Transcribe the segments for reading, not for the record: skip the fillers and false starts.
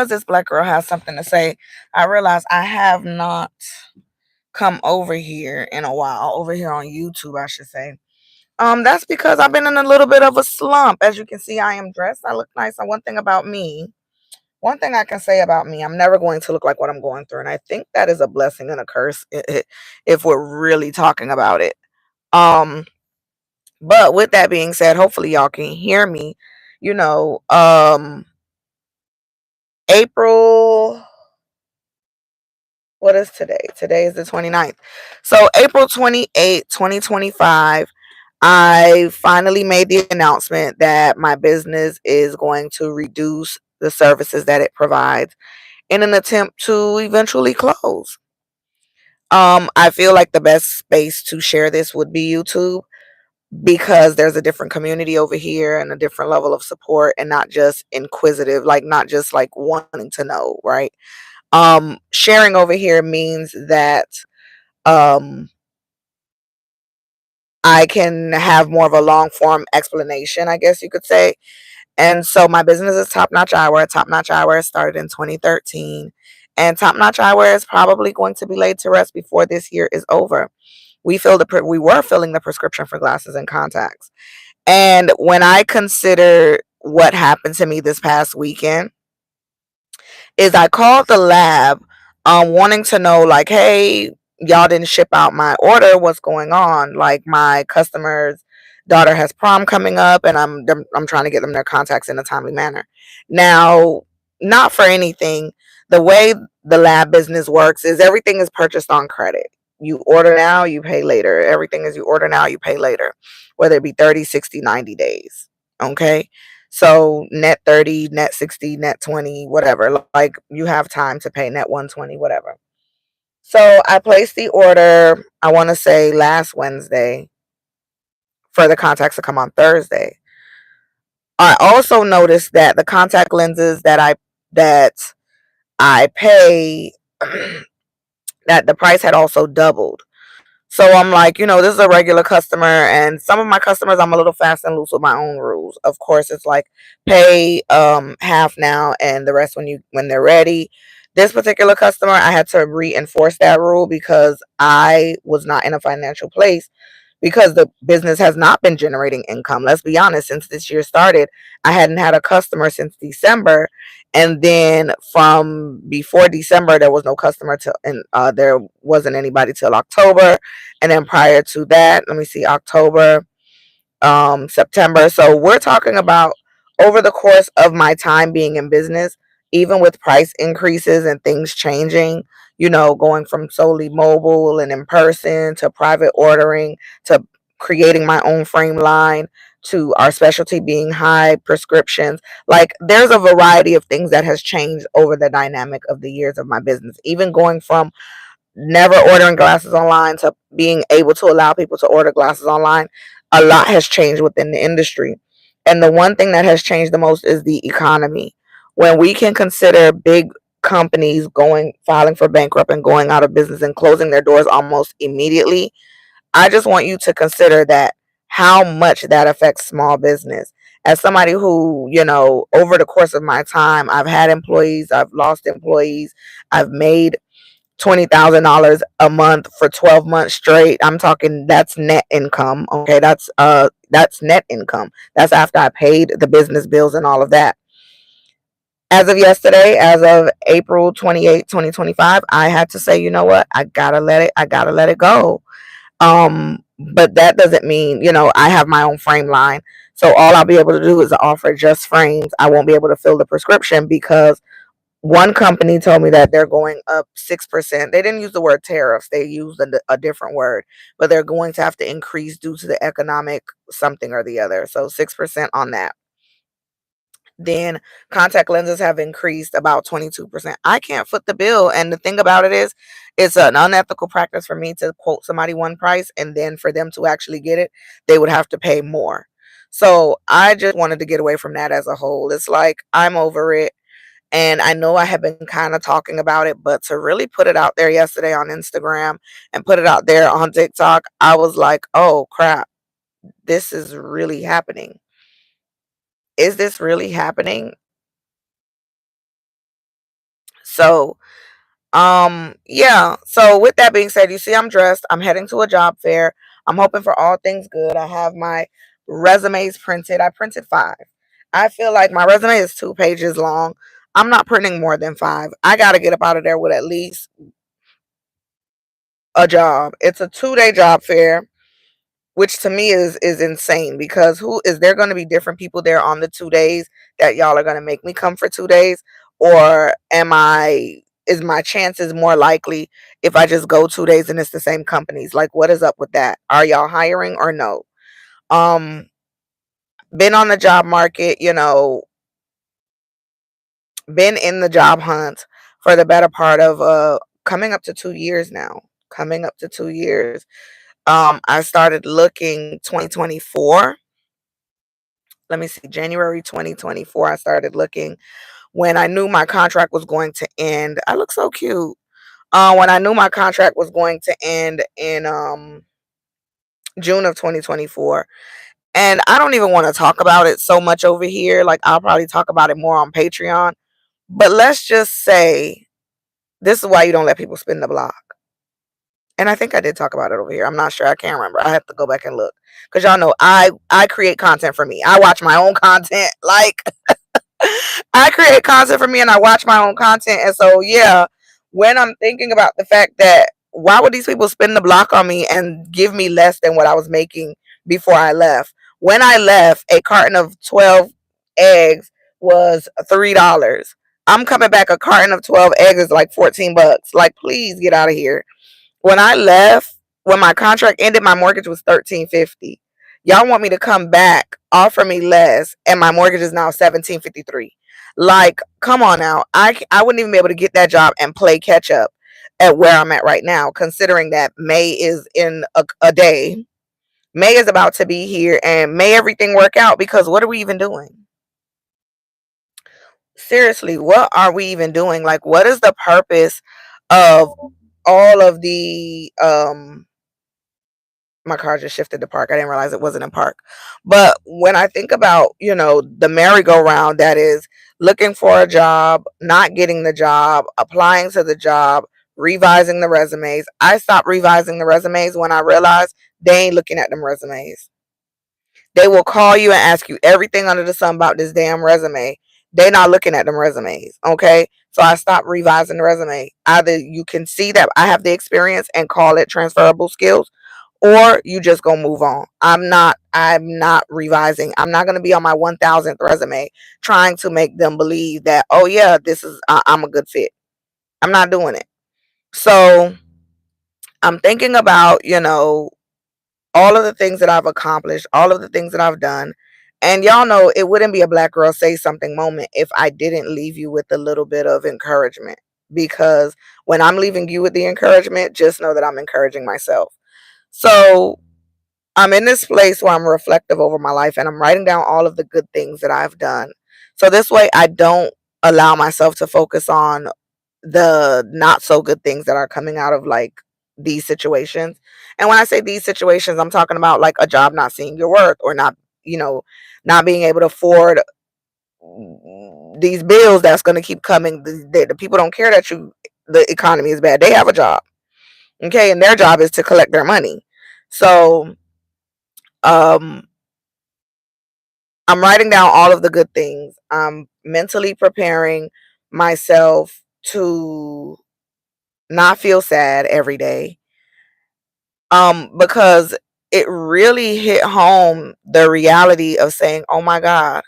this black girl has something to say, I realize I have not come over here in a while, over here on YouTube, I should say. That's because I've been in a little bit of a slump. As you can see, I am dressed. I look nice. And one thing I can say about me, I'm never going to look like what I'm going through. And I think that is a blessing and a curse if we're really talking about it. Um, but with that being said, hopefully y'all can hear me. You know, April, what is today? Today is the 29th. So April 28th, 2025, I finally made the announcement that my business is going to reduce the services that it provides in an attempt to eventually close. I feel like the best space to share this would be YouTube because there's a different community over here and a different level of support and not just inquisitive, like not just like wanting to know, right? Sharing over here means that um I can have more of a long form explanation, I guess you could say. And so my business is Top Notch Eyewear. Top Notch Eyewear started in 2013. And Top Notch Eyewear is probably going to be laid to rest before this year is over. We were filling the prescription for glasses and contacts. And when I consider what happened to me this past weekend, is I called the lab wanting to know like, hey, y'all didn't ship out my order. What's going on? Like my customer's daughter has prom coming up and I'm trying to get them their contacts in a timely manner. Now, not for anything, the way the lab business works is everything is purchased on credit. You order now, you pay later. Everything is you order now, you pay later, whether it be 30, 60, 90 days. Okay. So net 30, net 60, net 20, whatever. Like you have time to pay net 120, whatever. So I placed the order, I want to say last Wednesday, for the contacts to come on Thursday. I also noticed that the contact lenses that I pay that the price had also doubled. So I'm like, this is a regular customer, and some of my customers, I'm a little fast and loose with my own rules. Of course, it's like pay half now and the rest when they're ready. This particular customer, I had to reinforce that rule because I was not in a financial place because the business has not been generating income. Let's be honest, since this year started, I hadn't had a customer since December. And then from before December, there was no customer till, and there wasn't anybody till October. And then prior to that, let me see, October, September. So we're talking about over the course of my time being in business, even with price increases and things changing, going from solely mobile and in person to private ordering to creating my own frame line to our specialty being high prescriptions. Like there's a variety of things that has changed over the dynamic of the years of my business, even going from never ordering glasses online to being able to allow people to order glasses online. A lot has changed within the industry. And the one thing that has changed the most is the economy. When we can consider big companies filing for bankrupt and going out of business and closing their doors almost immediately, I just want you to consider that how much that affects small business. As somebody who, over the course of my time, I've had employees, I've lost employees, I've made $20,000 a month for 12 months straight. I'm talking that's net income. Okay, that's net income. That's after I paid the business bills and all of that. As of yesterday, as of April 28th, 2025, I had to say, you know what? I gotta let it go. But that doesn't mean, I have my own frame line. So all I'll be able to do is offer just frames. I won't be able to fill the prescription because one company told me that they're going up 6%. They didn't use the word tariffs, they used a different word, but they're going to have to increase due to the economic something or the other. So 6% on that. Then contact lenses have increased about 22%. I can't foot the bill. And the thing about it is, it's an unethical practice for me to quote somebody one price and then for them to actually get it, they would have to pay more. So I just wanted to get away from that as a whole. It's like I'm over it. And I know I have been kind of talking about it, but to really put it out there yesterday on Instagram and put it out there on TikTok, I was like, oh crap, this is really happening. Is this really happening? So, yeah. So with that being said, you see I'm dressed. I'm heading to a job fair. I'm hoping for all things good. I have my resumes printed. I printed 5. I feel like my resume is 2 pages long. I'm not printing more than 5. I got to get up out of there with at least a job. It's a 2-day job fair, which to me is insane because who is there going to be different people there on the 2 days that y'all are going to make me come for 2 days, or am I is my chances more likely if I just go 2 days and it's the same companies? Like, what is up with that? Are y'all hiring or no? Um been on the job market, been in the job hunt for the better part of coming up to 2 years now. Coming up to 2 years. I started looking 2024. Let me see, January 2024, I started looking when I knew my contract was going to end. I look so cute. When I knew my contract was going to end in June of 2024. And I don't even want to talk about it so much over here. Like, I'll probably talk about it more on Patreon. But let's just say this is why you don't let people spin the block. And I think I did talk about it over here. I'm not sure. I can't remember. I have to go back and look. Because y'all know I create content for me. I watch my own content. Like, I create content for me and I watch my own content. And so, yeah, when I'm thinking about the fact that why would these people spin the block on me and give me less than what I was making before I left? When I left, a carton of 12 eggs was $3. I'm coming back, a carton of 12 eggs is like 14 bucks. Like, please get out of here. When I left, when my contract ended, my mortgage was 1350. Y'all want me to come back, offer me less, and my mortgage is now 1753. Like, come on now. I wouldn't even be able to get that job and play catch up at where I'm at right now, considering that May is in a day. May is about to be here, and may everything work out, because what are we even doing? Seriously, what are we even doing? Like, what is the purpose of all of the my car just shifted to park. I didn't realize it wasn't in park. But when I think about, the merry-go-round that is looking for a job, not getting the job, applying to the job, revising the resumes, I stopped revising the resumes when I realized they ain't looking at them resumes. They will call you and ask you everything under the sun about this damn resume. They not looking at them resumes. Okay. So I stopped revising the resume. Either you can see that I have the experience and call it transferable skills, or you just gonna move on. I'm not revising. I'm not gonna be on my 1000th resume trying to make them believe that, oh yeah, I'm a good fit. I'm not doing it. So I'm thinking about, all of the things that I've accomplished, all of the things that I've done. And y'all know it wouldn't be a Black Girl Say Something moment if I didn't leave you with a little bit of encouragement. Because when I'm leaving you with the encouragement, just know that I'm encouraging myself. So I'm in this place where I'm reflective over my life and I'm writing down all of the good things that I've done. So this way I don't allow myself to focus on the not so good things that are coming out of like these situations. And when I say these situations, I'm talking about like a job not seeing your worth, or not, not being able to afford these bills that's going to keep coming. The people don't care that the economy is bad. They have a job. Okay. And their job is to collect their money. So, um, I'm writing down all of the good things. I'm mentally preparing myself to not feel sad every day. Because it really hit home the reality of saying, "Oh my God,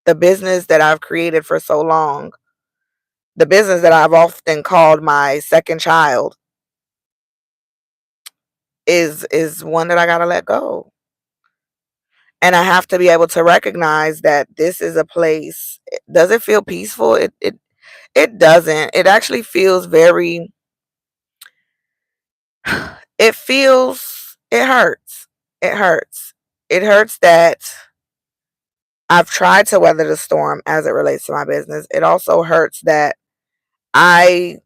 the business that I've created for so long, the business that I've often called my second child, is one that I got to let go." And I have to be able to recognize that this is a place. Does it feel peaceful? It doesn't. It actually feels very, it hurts. It hurts. It hurts that I've tried to weather the storm as it relates to my business. It also hurts that I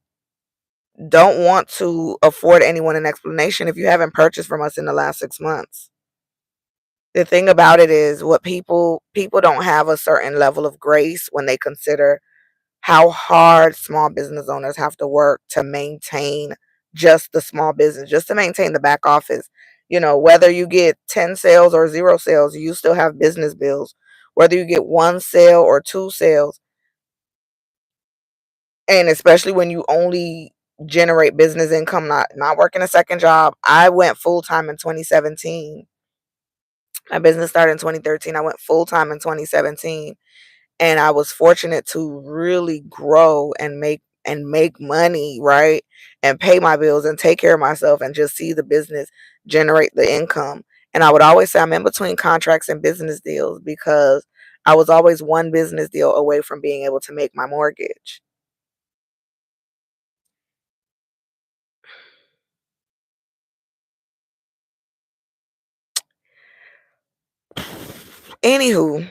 don't want to afford anyone an explanation if you haven't purchased from us in the last 6 months. The thing about it is, what people don't have a certain level of grace when they consider how hard small business owners have to work to maintain just the small business, just to maintain the back office. Whether you get 10 sales or 0 sales, you still have business bills. Whether you get 1 sale or 2 sales, and especially when you only generate business income, not working a second job. I went full time in 2017. My business started in 2013. I went full time in 2017, and I was fortunate to really grow and make money, right? And pay my bills and take care of myself and just see the business generate the income. And I would always say I'm in between contracts and business deals because I was always one business deal away from being able to make my mortgage. Anywho,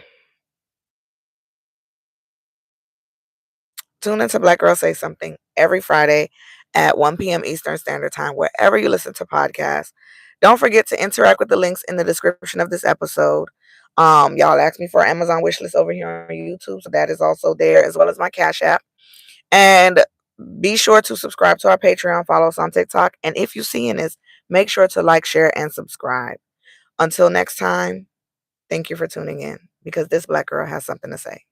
tune into Black Girl Say Something every Friday at 1 p.m. Eastern Standard Time, wherever you listen to podcasts. Don't forget to interact with the links in the description of this episode. Y'all asked me for an Amazon wishlist over here on YouTube, so that is also there, as well as my Cash App. And be sure to subscribe to our Patreon, follow us on TikTok, and if you're seeing this, make sure to like, share, and subscribe. Until next time, thank you for tuning in because this Black girl has something to say.